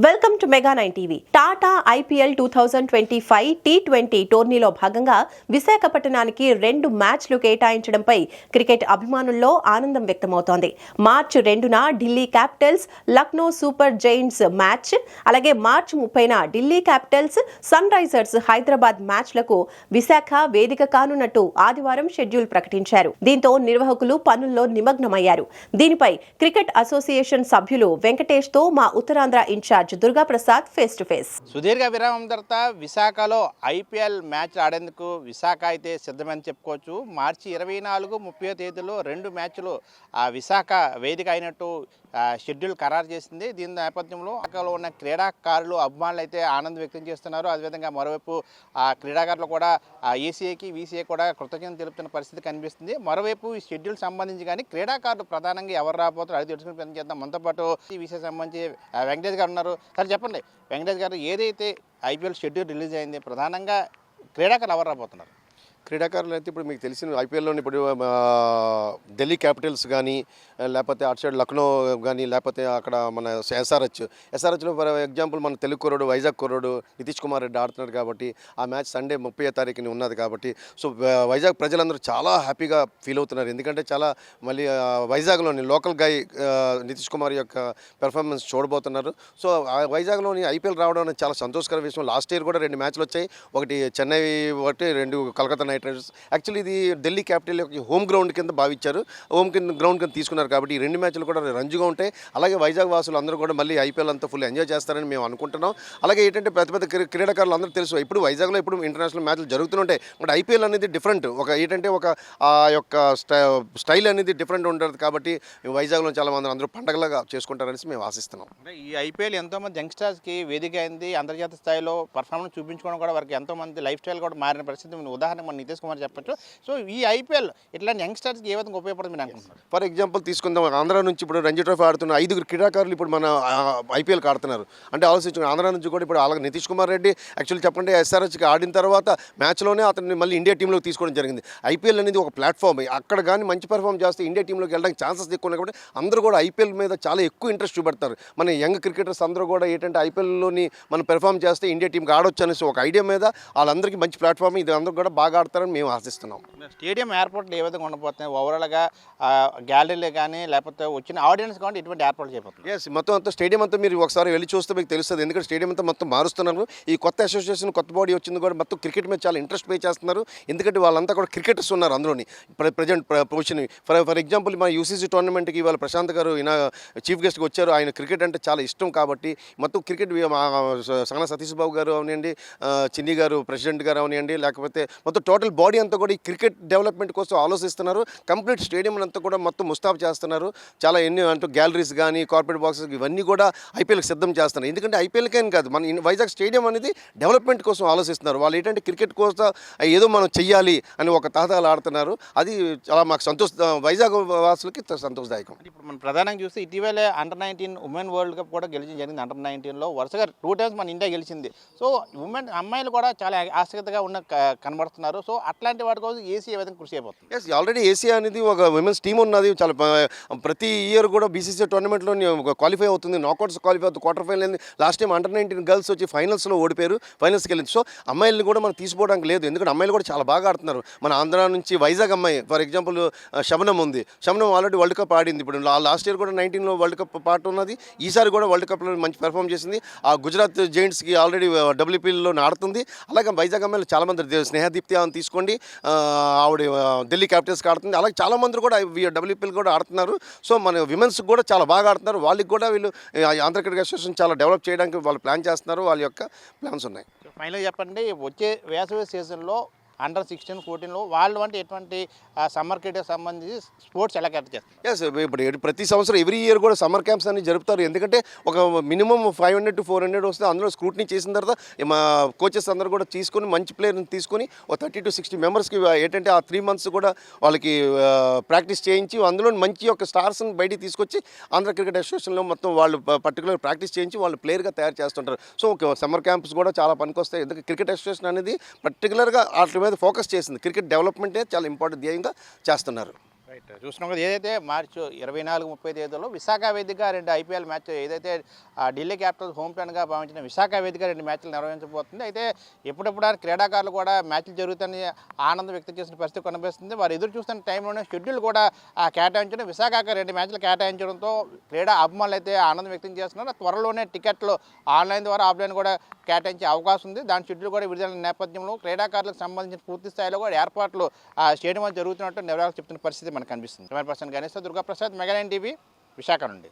Welcome to mega 9 TV. Tata IPL 2025 T20 టోర్నీలో భాగంగా విశాఖపట్నానికి 2 మ్యాచ్లు కేటాయించడంపై క్రికెట్ అభిమానుల్లో ఆనందం వ్యక్తమవుతోంది. మార్చి 2న Delhi Capitals Lucknow Super Giants match, అలాగే మార్చి 30న Delhi Capitals Sunrisers Hyderabad మ్యాచ్లకు విశాఖ వేదిక కానున్నట్టు ఆదివారం షెడ్యూల్ ప్రకటించారు. దీంతో నిర్వాహకులు పనుల్లో నిమగ్నమయ్యారు. దీనిపై క్రికెట్ అసోసియేషన్ సభ్యులు వెంకటేష్ తో మా Uttarandhra incharge Durga Prasad face to face. సుదీర్ఘ విరామం తర్వాత విశాఖలో ఐపీఎల్ మ్యాచ్ ఆడేందుకు విశాఖ అయితే సిద్ధమని చెప్పుకోవచ్చు. మార్చి 24, 30 తేదీలో 2 మ్యాచ్లు విశాఖ వేదిక అయినట్టు షెడ్యూల్ ఖరారు చేసింది. దీని నేపథ్యంలో అక్కడ ఉన్న క్రీడాకారులు అభిమానులు అయితే ఆనందం వ్యక్తం చేస్తున్నారు. అదేవిధంగా మరోవైపు క్రీడాకారులు కూడా ఏసీఏకి వీసీఏ కూడా కృతజ్ఞతలు తెలుపుతున్న పరిస్థితి కనిపిస్తుంది. మరోవైపు ఈ షెడ్యూల్ సంబంధించి కానీ క్రీడాకారులు ప్రధానంగా ఎవరు రాబోతారో అది తెలుసుకుని ప్రయత్నం చేద్దాం. మనతో పాటు ఈ విషయం సంబంధించి వెంకటేష్ గారు ఉన్నారు. సార్ చెప్పండి, వెంకటేష్ గారు, ఏదైతే ఐపీఎల్ షెడ్యూల్ రిలీజ్ అయింది, ప్రధానంగా క్రీడాకారులు ఎవరు రాబోతున్నారు? క్రీడాకారులు అయితే ఇప్పుడు మీకు తెలిసిన ఐపీఎల్లోని ఇప్పుడు ఢిల్లీ క్యాపిటల్స్ కానీ, లేకపోతే అటు సైడ్ లక్నో కానీ, లేకపోతే అక్కడ మన ఎస్ఆర్హెచ్లో ఫర్ ఎగ్జాంపుల్ మన తెలుగు కుర్రోడు, వైజాగ్ కుర్రోడు నితీష్ కుమార్ రెడ్డి ఆడుతున్నాడు కాబట్టి ఆ మ్యాచ్ సండే 30వ తారీఖుని ఉన్నది కాబట్టి సో వైజాగ్ ప్రజలందరూ చాలా హ్యాపీగా ఫీల్ అవుతున్నారు. ఎందుకంటే చాలా మళ్ళీ వైజాగ్లోని లోకల్ గాయ్ నితీష్ కుమార్ యొక్క పెర్ఫార్మెన్స్ చూడబోతున్నారు. సో వైజాగ్లోని ఐపీఎల్ రావడం అనేది చాలా సంతోషకర విషయం. లాస్ట్ ఇయర్ కూడా 2 మ్యాచ్లు వచ్చాయి. ఒకటి చెన్నై, ఒకటి 2 కలకత్తా నైట్ రైడర్స్. యాక్చువల్లీ ఇది ఢిల్లీ క్యాపిటల్ యొక్క హోమ్ గ్రౌండ్ కింద భావించారు, గ్రౌండ్ కింద తీసుకున్నారు కాబట్టి ఈ 2 మ్యాచ్లు కూడా రంజుగా ఉంటాయి. అలాగే వైజాగ్ వాసులు అందరూ కూడా మళ్ళీ ఐపీఎల్ అంతా ఫుల్ ఎంజాయ్ చేస్తారని మేము అనుకుంటున్నాం. అలాగే ఏంటంటే పెద్ద క్రీడాకారులు అందరూ తెలుసు, ఇప్పుడు వైజాగ్లో ఇప్పుడు ఇంటర్నేషనల్ మ్యాచ్లు జరుగుతుంటాయి. బట్ ఐపీఎల్ అనేది డిఫరెంట్, ఏంటంటే ఆ యొక్క స్టైల్ అనేది డిఫరెంట్ ఉంటుంది కాబట్టి వైజాగ్లో చాలా మంది అందరూ పండగలాగా చేసుకుంటారనేసి మేము ఆశిస్తున్నాం. ఈ ఐపీఎల్ ఎంతోమంది యంగ్స్టర్స్కి వేదిక అయింది. అంతర్జాతీయ స్థాయిలో పర్ఫార్మెన్స్ చూపించుకోవడం కూడా వారికి ఎంతోమంది లైఫ్ స్టైల్ కూడా మారిన పరిస్థితి. ఉదాహరణ మన నితీష్ కుమార్ చెప్పచ్చు. సో ఈ ఐపీఎల్ ఇట్లాంటి యంగ్స్టర్స్కి ఏ విధంగా ఉపయోగపడుతుంది అనుకుంటున్నారు? ఫర్ ఎగ్జాంపుల్ తీసుకుందాం, ఆంధ్ర నుంచి ఇప్పుడు రంజీ ట్రోఫీ ఆడుతున్న 5 క్రీడాకారులు ఇప్పుడు మన ఐపీఎల్కి ఆడుతున్నారు. అంటే ఆలోచించుకుని ఆంధ్ర నుంచి కూడా ఇప్పుడు అలాగే నితీష్ కుమార్ రెడ్డి యాక్చువల్లీ చెప్పండి ఎస్ఆర్హెచ్కి ఆడిన తర్వాత మ్యాచ్లోనే అతన్ని మళ్ళీ ఇండియా టీంలోకి తీసుకోవడం జరిగింది. ఐపీఎల్ అనేది ఒక ప్లాట్ఫామ్, అక్కడ కానీ మంచి పర్ఫామ్ చేస్తే ఇండియా టీంలోకి వెళ్ళడానికి ఛాన్సెస్ ఎక్కువ ఉన్నాయి కాబట్టి అందరూ కూడా ఐపీఎల్ మీద చాలా ఎక్కువ ఇంట్రెస్ట్ చూపెడతారు. మన యంగ్ క్రికెటర్స్ అందరూ కూడా ఏంటంటే ఐపీఎల్లోని మనం పెర్ఫామ్ చేస్తే ఇండియా టీంకి ఆడొచ్చు అనేసి ఒక ఐడియా మీద వాళ్ళందరికీ మంచి ప్లాట్ఫామ్, ఇది అందరూ కూడా బాగా ఆడతారని మేము ఆశిస్తున్నాం. స్టేడియం ఏర్పాట్లు ఏ విధంగా ఉండబోతున్నాయి? ఓవరాల్గా గ్యాలరీలు కానీ లేకపోతే వచ్చిన ఆడియన్స్ కానీ ఎటువంటి ఏర్పాట్లు చేయబోతుంది? ఎస్, మొత్తం అంతా స్టేడియం అంతా మీరు ఒకసారి వెళ్ళి చూస్తే మీకు తెలుస్తుంది. ఎందుకంటే స్టేడియం అంతా మొత్తం మారుస్తున్నారు. ఈ కొత్త అసోసియేషన్, కొత్త బాడీ వచ్చింది కూడా మొత్తం క్రికెట్ మీద చాలా ఇంట్రెస్ట్ పే చేస్తున్నారు. ఎందుకంటే వాళ్ళంతా కూడా క్రికెటర్స్ ఉన్నారు అందులోని ప్రజెంట్ పొజిషన్. ఫర్ ఎగ్జాంపుల్ మన యూసీసీ టోర్నమెంట్కి ఇవాళ ప్రశాంత్ గారు చీఫ్ గెస్ట్గా వచ్చారు. ఆయన క్రికెట్ అంటే చాలా ఇష్టం కాబట్టి మొత్తం క్రికెట్ సగన సతీష్ బాబు గారు అవనివ్వండి, చిన్ని గారు ప్రెసిడెంట్ గారు అవనివ్వండి, లేకపోతే మొత్తం టోటల్ బాడీ అంతా కూడా ఈ క్రికెట్ డెవలప్మెంట్ కోసం ఆలోచిస్తున్నారు. కంప్లీట్ స్టేడియం అంతా కూడా మొత్తం ముస్తాబు చేస్తున్నారు. చాలా ఎన్ని అంటూ గ్యాలరీస్ కానీ, కార్పొరేట్ బాక్సెస్ ఇవన్నీ కూడా ఐపీఎల్కి సిద్ధం చేస్తున్నారు. ఎందుకంటే ఐపీఎల్కేం కాదు, మన వైజాగ్ స్టేడియం అనేది డెవలప్మెంట్ కోసం ఆలోచిస్తున్నారు. వాళ్ళు ఏంటంటే క్రికెట్ కోసం ఏదో మనం చెయ్యాలి అని ఒక తాతాలు ఆడుతున్నారు. అది చాలా మాకు వైజాగ్ వాసులకి సంతోషదాయకం. ఇప్పుడు మనం ప్రధానంగా చూస్తే ఇటీవలే అండర్-19 ఉమెన్ వరల్డ్ కప్ కూడా గెలిచింది జరిగింది. అండర్-19లో వరుసగా 2 టైమ్స్ మన ఇండియా గెలిచింది. సో అమ్మాయిలు కూడా చాలా ఆసక్తిగా కనబడుతున్నారు. సో అట్లాంటి వాటి కోసం ఏసీ ఏ విధంగా కృషి అయిపోతుంది? ఎస్, ఆల్రెడీ ఏసీఆ అనేది ఒక విమెన్స్ టీమ్ ఉన్నది. చాలా ప్రతి ఇయర్ కూడా బీసీసీ టోర్నమెంట్లో క్వాలిఫై అవుతుంది, నాకౌట్స్ క్వాలిఫై అవుతుంది, క్వార్టర్ ఫైనల్ అయింది. లాస్ట్ టైం అండర్-19 గర్ల్స్ వచ్చి ఫైనల్స్లో ఓడిపోయారు, ఫైనల్స్కి వెళ్ళింది. సో అమ్మాయిలను కూడా మనం తీసుకోవడానికి లేదు, ఎందుకంటే అమ్మాయిలు కూడా చాలా బాగా ఆడుతున్నారు. మన ఆంధ్ర నుంచి వైజాగ్ అమ్మాయి ఫర్ ఎగ్జాంపుల్ శబనం ఉంది. శబనం ఆల్రెడీ వరల్డ్ కప్ ఆడింది. ఇప్పుడు లాస్ట్ ఇయర్ కూడా 19లో వరల్డ్ కప్ పార్ట్ ఉన్నది. ఈసారి కూడా వరల్డ్ కప్లో మంచి పెర్ఫామ్ చేసింది. ఆ గుజరాత్ జైంట్స్కి ఆల్రెడీ డబ్ల్యూపీలో ఆడుతుంది. అలాగే వైజాగ్ అమ్మాయిలు చాలామంది, స్నేహదీప్తి అని తీసుకోండి, ఆవిడ ఢిల్లీ క్యాపిటల్స్కి ఆడుతుంది. అలాగే చాలామంది కూడా డబ్ల్యూపీఎల్ కూడా ఆడుతున్నారు. సో మన విమెన్స్ కూడా చాలా బాగా ఆడుతున్నారు. వాళ్ళకి కూడా వీళ్ళు ఆంధ్ర క్రికెట్ అసోసియేషన్ చాలా డెవలప్ చేయడానికి వాళ్ళు ప్లాన్ చేస్తున్నారు. వాళ్ళ యొక్క ప్లాన్స్ ఉన్నాయి. ఫైనల్గా చెప్పండి, వచ్చే వేసవి సీజన్లో అండర్-16, 14లో వాళ్ళు అంటే ఎటువంటి సమ్మర్ క్రికెట్కి సంబంధించి స్పోర్ట్స్ ఎలా క్యాటర్ చేస్తారు? ఎస్, ఇప్పుడు ప్రతి సంవత్సరం ఎవ్రీ ఇయర్ కూడా సమ్మర్ క్యాంప్స్ అన్ని జరుపుతారు. ఎందుకంటే ఒక మినిమం 500 to 400 వస్తే అందులో స్క్రూటినీ చేసిన తర్వాత మా కోచెస్ అందరూ కూడా తీసుకొని మంచి ప్లేయర్ని తీసుకొని ఒక 30 to 60 మెంబర్స్కి ఏంటంటే ఆ 3 months కూడా వాళ్ళకి ప్రాక్టీస్ చేయించి అందులో మంచి ఒక స్టార్స్ని బయటికి తీసుకొచ్చి ఆంధ్ర క్రికెట్ అసోసియేషన్లో మొత్తం వాళ్ళు పర్టికులర్ ప్రాక్టీస్ చేయించి వాళ్ళు ప్లేయర్గా తయారు చేస్తుంటారు. సో సమ్మర్ క్యాంప్స్ కూడా చాలా పనికొస్తాయి. ఎందుకంటే క్రికెట్ అసోసియేషన్ అనేది పర్టికులర్గా వాటి మీద ఫోకస్ చేసింది. క్రికెట్ డెవలప్మెంటే చాలా ఇంపార్టెంట్ ధ్యేయంగా చేస్తున్నారు. రైట్ చూస్తున్నాం కదా ఏదైతే మార్చి 24-30 తేదీలో విశాఖ వేదికగా 2 ఐపీఎల్ మ్యాచ్ ఏదైతే ఢిల్లీ క్యాపిటల్స్ హోమ్ ప్లాన్గా భావించిన విశాఖ వేదికగా 2 మ్యాచ్లు నిర్వహించబోతుంది. అయితే ఎప్పుడెప్పుడు క్రీడాకారులు కూడా మ్యాచ్లు జరుగుతాయని ఆనందం వ్యక్తం చేసిన పరిస్థితి కనిపిస్తుంది. వారు ఎదురు చూస్తున్న టైంలోనే షెడ్యూల్ కూడా కేటాయించడం, విశాఖకు 2 మ్యాచ్లు కేటాయించడంతో క్రీడా అభిమానులు అయితే ఆనందం వ్యక్తం చేస్తున్నారు. త్వరలోనే టికెట్లు ఆన్లైన్ ద్వారా ఆఫ్లైన్ కూడా కేటాయించే అవకాశం ఉంది. దాని షెడ్యూల్ కూడా విడుదల నేపథ్యంలో క్రీడాకారులకు సంబంధించిన పూర్తి స్థాయిలో కూడా ఏర్పాట్లు స్టేడియం జరుగుతున్నట్టు నిర్వాహకులు చెప్తున్న పరిస్థితి మనకు కనిపిస్తుంది. 100% గణేష్ దుర్గాప్రసాద్, మెగా 9 టీవీ, విశాఖ నుండి.